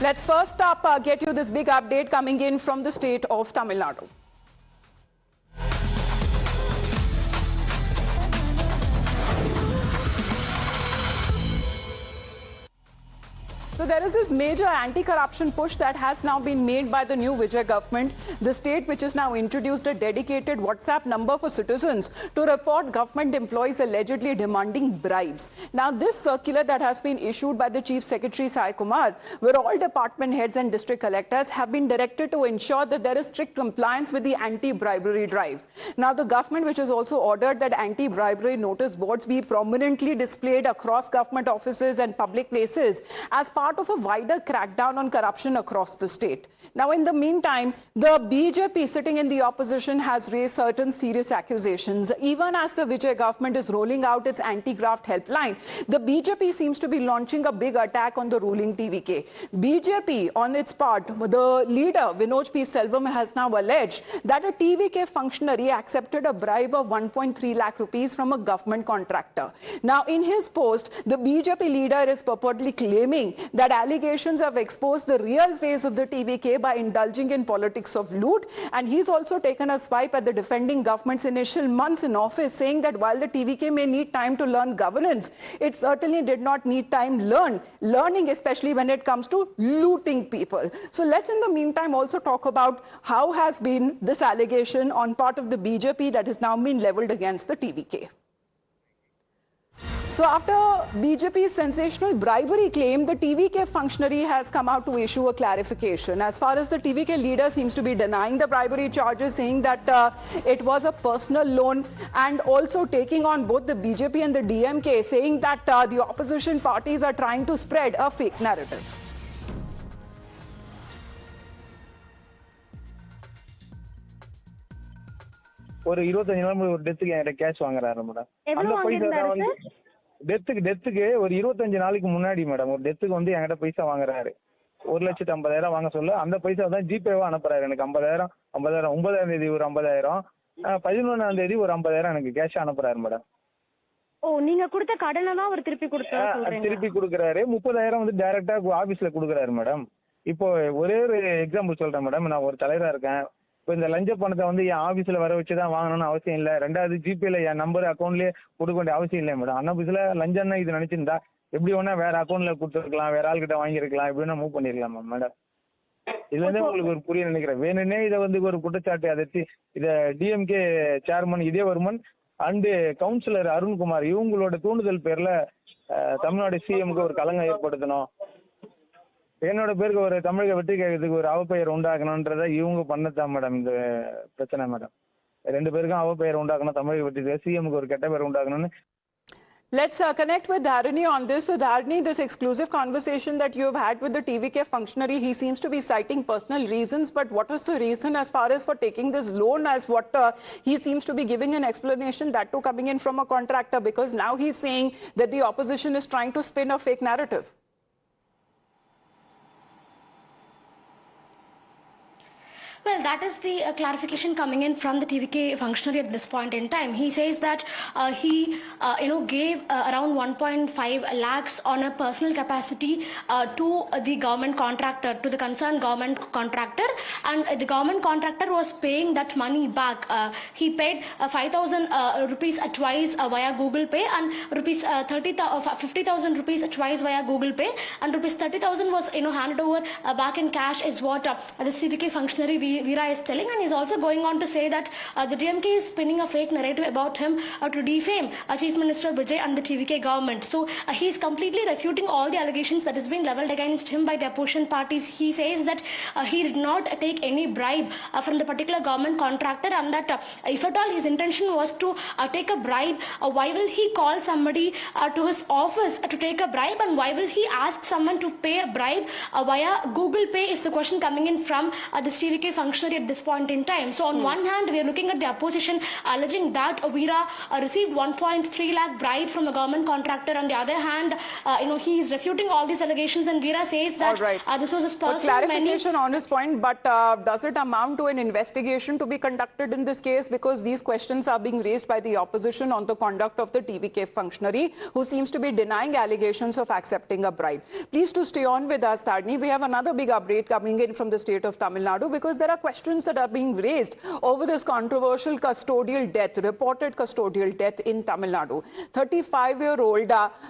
Let's first up get you this big update coming in from the state of Tamil Nadu. So there is this major anti-corruption push that has now been made by the new Vijay government. The state which has now introduced a dedicated WhatsApp number for citizens to report government employees allegedly demanding bribes. Now this circular that has been issued by the Chief Secretary Sai Kumar, where all department heads and district collectors have been directed to ensure that there is strict compliance with the anti-bribery drive. Now the government which has also ordered that anti-bribery notice boards be prominently displayed across government offices and public places as part of a wider crackdown on corruption across the state. Now, in the meantime, the BJP sitting in the opposition has raised certain serious accusations. Even as the Vijay government is rolling out its anti-graft helpline, the BJP seems to be launching a big attack on the ruling TVK. BJP, on its part, the leader, Vinod P. Selvam, has now alleged that a TVK functionary accepted a bribe of 1.3 lakh rupees from a government contractor. Now, in his post, the BJP leader is purportedly claiming that allegations have exposed the real face of the TVK by indulging in politics of loot, and he's also taken a swipe at the defending government's initial months in office, saying that while the TVK may need time to learn governance, it certainly did not need time learning, especially when it comes to looting people. So let's in the meantime also talk about how has been this allegation on part of the BJP that has now been leveled against the TVK. So after BJP's sensational bribery claim, the TVK functionary has come out to issue a clarification. As far as the TVK leader seems to be denying the bribery charges, saying that it was a personal loan, and also taking on both the BJP and the DMK, saying that the opposition parties are trying to spread a fake narrative. ஒரு 25 நாள் ஒரு டெத்துக்கு என்கிட்ட cash வாங்குறாரு madam. அந்த பைசா தான் வந்து டெத்துக்கு ஒரு 25 நாளைக்கு முன்னாடி மேடம் ஒரு டெத்துக்கு வந்து என்கிட்ட பைசா வாங்குறாரு. 1,50,000 வாங்க சொல்ல அந்த பைசா தான் ஜிபேவா அனுப்புறாரு. எனக்கு 50,000 9ஆம் தேதி ஒரு 50,000, 11ஆம் தேதி ஒரு 50,000 எனக்கு கேஷ் அனுப்புறாரு மேடம். ஓ, நீங்க கொடுத்த கடனை தான் அவர் திருப்பி கொடுத்தாரு? திருப்பி கொடுக்குறாரு. 30,000 வந்து டைரக்டா ஆபீஸ்ல கொடுக்குறாரு மேடம். இப்போ ஒரே ஒரு எக்ஸாம்பிள் சொல்றேன் மேடம். நான் ஒரு தலைவரா இருக்கேன். இப்போ இந்த லஞ்ச பணத்தை வந்து என் ஆஃபீஸில் வர வச்சு தான் வாங்கணும்னு அவசியம் இல்லை. ரெண்டாவது ஜிபேல என் நம்பர் அக்கௌண்ட்லேயே கொடுக்க வேண்டிய அவசியம் இல்லை மேடம். ஆஃபீஸில் லஞ்சம்னா இது நினைச்சிருந்தா எப்படி வேணா வேற அக்கௌண்ட்ல கொடுத்துருக்கலாம், வேற ஆள்கிட்ட வாங்கியிருக்கலாம், எப்படி வேணா மூவ் பண்ணிருக்கலாம் மேடம். இதுல இருந்து உங்களுக்கு ஒரு புரிய நினைக்கிறேன். வேணும்னே இதை வந்து ஒரு குற்றச்சாட்டு அதற்கு இதை DMK chairman Idhayavarman and councillor Arunkumar இவங்களோட தூண்டுதல் பேர்ல தமிழ்நாடு சிஎம்க்கு ஒரு களங்கம் ஏற்படுத்தணும், என்னோட பேருக்கு ஒரு தமிழக வெற்றி கழகத்துக்கு ஒரு அவப்பெயர் உண்டாக்கணும்ன்றத இவங்க பண்ணதான் மேடம் இந்த பிரச்சனை மேடம். 2 பேருக்கும் அவப்பெயர் உண்டாக்கணும், தமிழக வெற்றி சிஎம்க்கு ஒரு கெட்ட பேர் உண்டாக்கணும்னு. Let's connect with Dharani on this. So Dharani, this exclusive conversation that you have had with the TVK functionary, he seems to be citing personal reasons, but what was the reason as far as for taking this loan, as what he seems to be giving an explanation, that too coming in from a contractor, because now he's saying that the opposition is trying to spin a fake narrative. Well, that is the clarification coming in from the TVK functionary at this point in time. He says that he gave around 1.5 lakhs on a personal capacity to the government contractor, to the concerned government contractor, and the government contractor was paying that money back. He paid 5,000 rupees twice via Google Pay, and rupees 50,000 rupees twice via Google Pay, and rupees 30,000 was handed over back in cash, is what the TVK functionary Veera is telling. And he's also going on to say that the DMK is spinning a fake narrative about him to defame Chief Minister Vijay and the TVK government. So he's completely refuting all the allegations that is being leveled against him by the opposition parties. He says that he did not take any bribe from the particular government contractor, and that if at all his intention was to take a bribe, why will he call somebody to his office to take a bribe, and why will he ask someone to pay a bribe via Google Pay, is the question coming in from this TVK Functionary at this point in time. So on one hand, we are looking at the opposition alleging that Veera received 1.3 lakh bribe from a government contractor. On the other hand, he is refuting all these allegations, and Veera says that this was his personal clarification on his point, but does it amount to an investigation to be conducted in this case? Because these questions are being raised by the opposition on the conduct of the TVK functionary, who seems to be denying allegations of accepting a bribe. Please to stay on with us, Tharni. We have another big update coming in from the state of Tamil Nadu, because there are questions that are being raised over this controversial custodial death, reported custodial death in Tamil Nadu. 35-year-old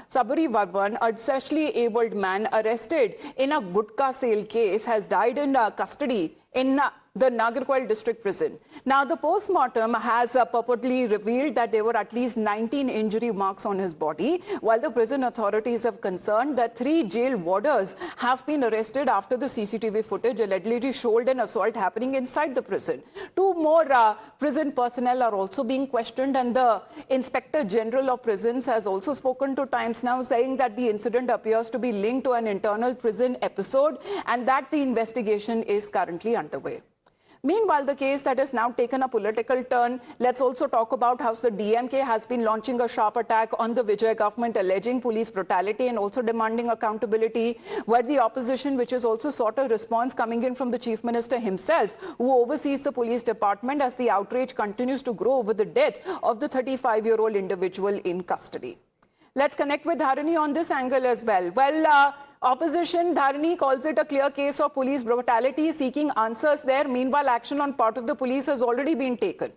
Sabari Varman, a specially abled man arrested in a gutka sale case, has died in custody in the Nagarcoil district prison. Now, the post-mortem has purportedly revealed that there were at least 19 injury marks on his body, while the prison authorities have concerned that 3 jail warders have been arrested after the CCTV footage allegedly showed an assault happening inside the prison. 2 more prison personnel are also being questioned, and the Inspector General of Prisons has also spoken to Times Now, saying that the incident appears to be linked to an internal prison episode and that the investigation is currently underway. Meanwhile, the case that has now taken a political turn, let's also talk about how the DMK has been launching a sharp attack on the Vijay government, alleging police brutality and also demanding accountability, where the opposition, which has also sought a response coming in from the Chief Minister himself, who oversees the police department, as the outrage continues to grow over the death of the 35-year-old individual in custody. Let's connect with Dharani on this angle as well. Well, opposition, Dharani, calls it a clear case of police brutality, seeking answers there. Meanwhile, action on part of the police has already been taken.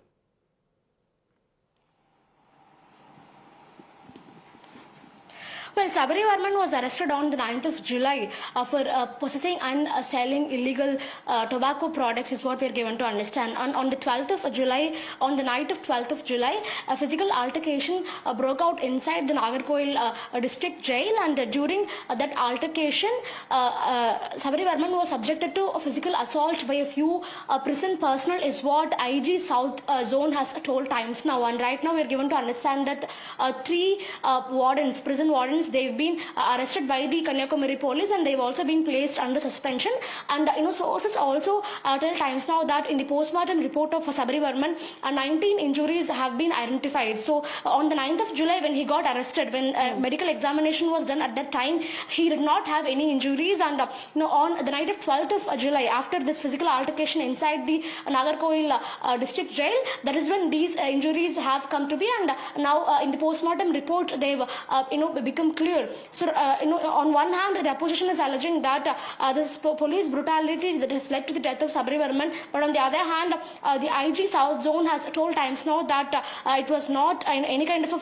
Well, Sabari Varman was arrested on the 9th of July for possessing and selling illegal tobacco products, is what we are given to understand. On the 12th of July, on the night of 12th of July, a physical altercation broke out inside the Nagarcoil district jail, and during that altercation, Sabari Varman was subjected to a physical assault by a few prison personnel, is what IG South Zone has told Times Now. And right now we are given to understand that 3 wardens, prison wardens, they've been arrested by the Kanyakumari police, and they've also been placed under suspension. And sources also tell Times Now that in the postmortem report of Sabari Varman, 19 injuries have been identified. So on the 9th of July, when he got arrested, when medical examination was done at that time, he did not have any injuries. And on the night of 12th of July, after this physical altercation inside the Nagarcoil district jail, that is when these injuries have come to be. And now in the postmortem report, they've become clear. So on one hand, the opposition is alleging that this police brutality that has led to the death of Sabari Varman, but on the other hand, the IG South Zone has told Times Now that it was not any kind of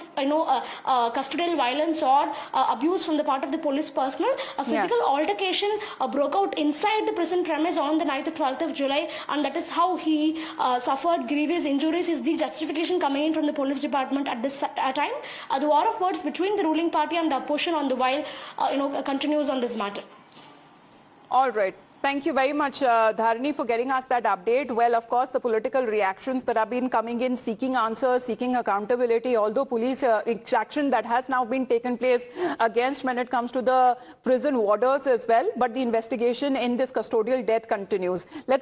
custodial violence or abuse from the part of the police personnel. A physical altercation broke out inside the prison premise on the 9th of 12th of July, and that is how he suffered grievous injuries, is the justification coming in from the police department at this time. The war of words between the ruling party and the opposition on the while continues on this matter. All right. Thank you very much, Dharani, for getting us that update. Well, of course, the political reactions that have been coming in, seeking answers, seeking accountability, although police action that has now been taken place against when it comes to the prison warders as well, but the investigation in this custodial death continues. Let's